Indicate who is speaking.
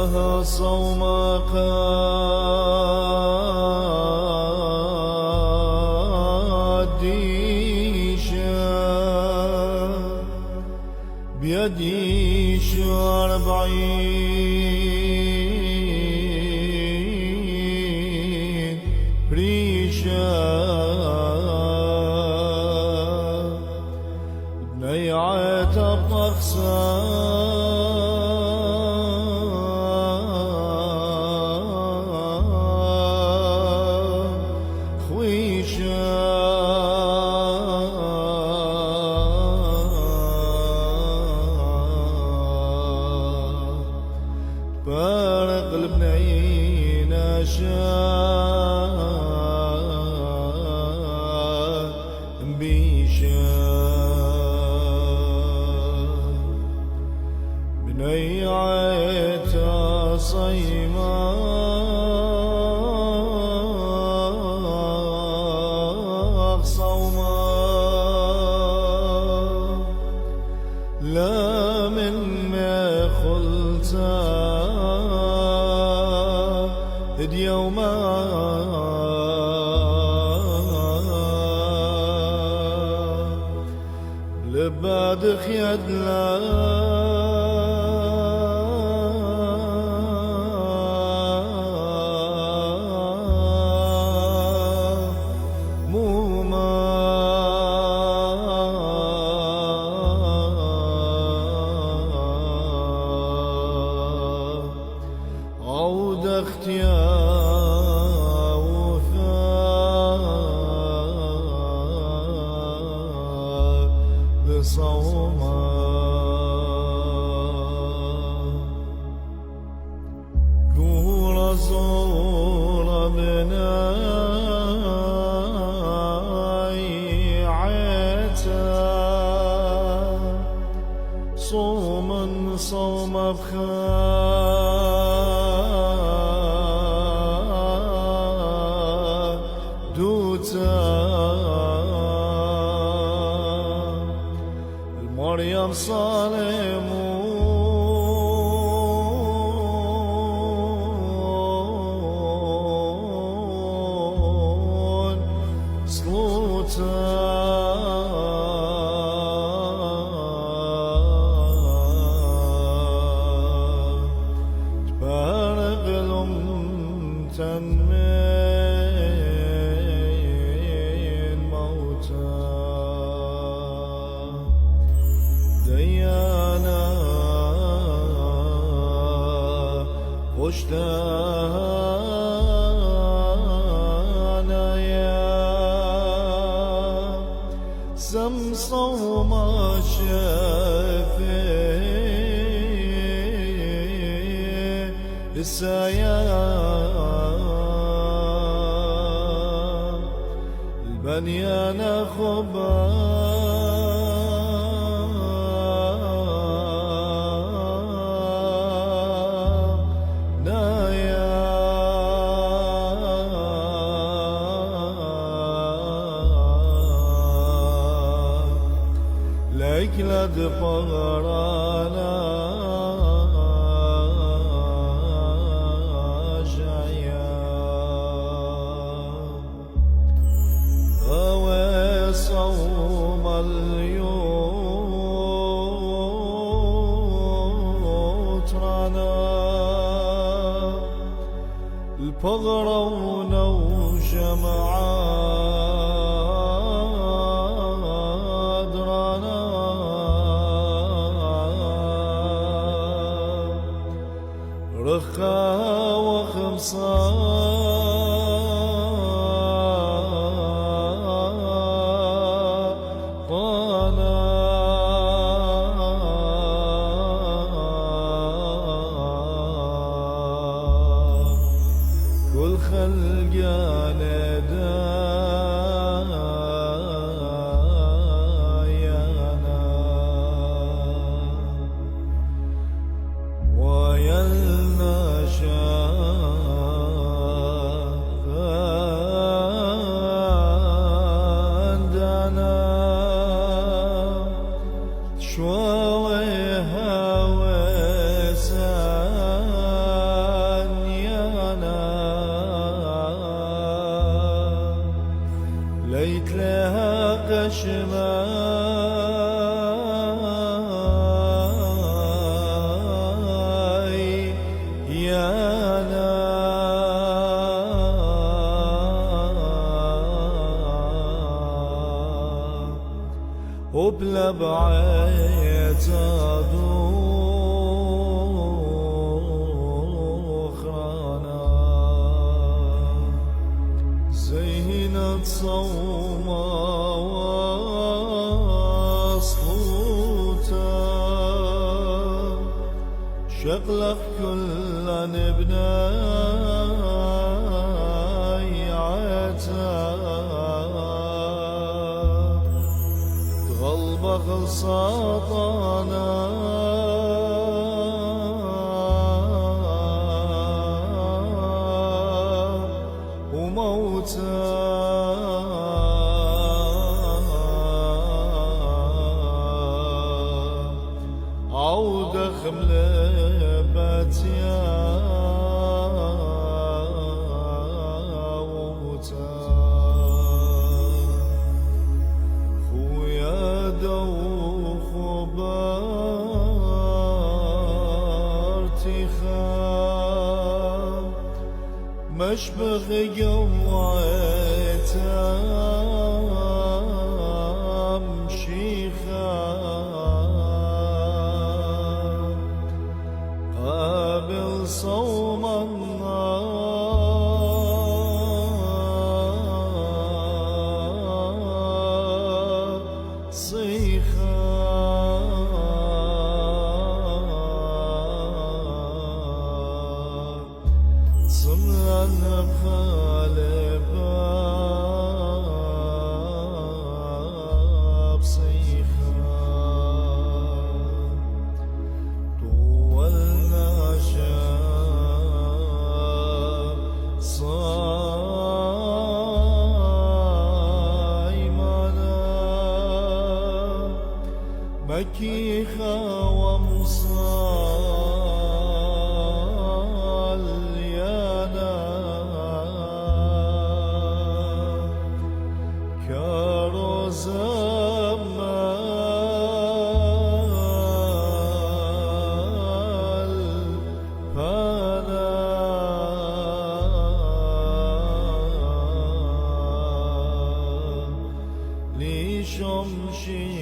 Speaker 1: لها صوم قديشة بيدي 40 ريشة بنيعة بأقصى خويشة فارق البنين شان بيشان بنيعة صيما صوما لا من ما خلتا يوما لباد خياد لا موما عود اختيار صوما كورا صورا بناي عيتا صوما صوم دوتا مريم صالمون سلوتا تبارك لهم تنمين موتا ديانا وشتانا يا سمصوم شافي السايا البنيانا خبا لد فغرانا جايا هوى صوم اليوترانا الفغرون وجمعان رخا وخمصا طانا كل خلقانا دايانا ويلنا عندنا شوي هوى سايا شماي يانا وبلا بعيت أدوخنا زينت صوما وصوتا شغلك كل نبناي عتاب قلبك ساطانا وموتا عودة خملبت يا وموتا دوخ بارتخام مشبخ قويتام شيخام قابل صوم النار صيخا صمنا بخالباب صيخا طولنا شاب صايمنا مكيخا ومصليانا كاروز مال فانا لي شمشي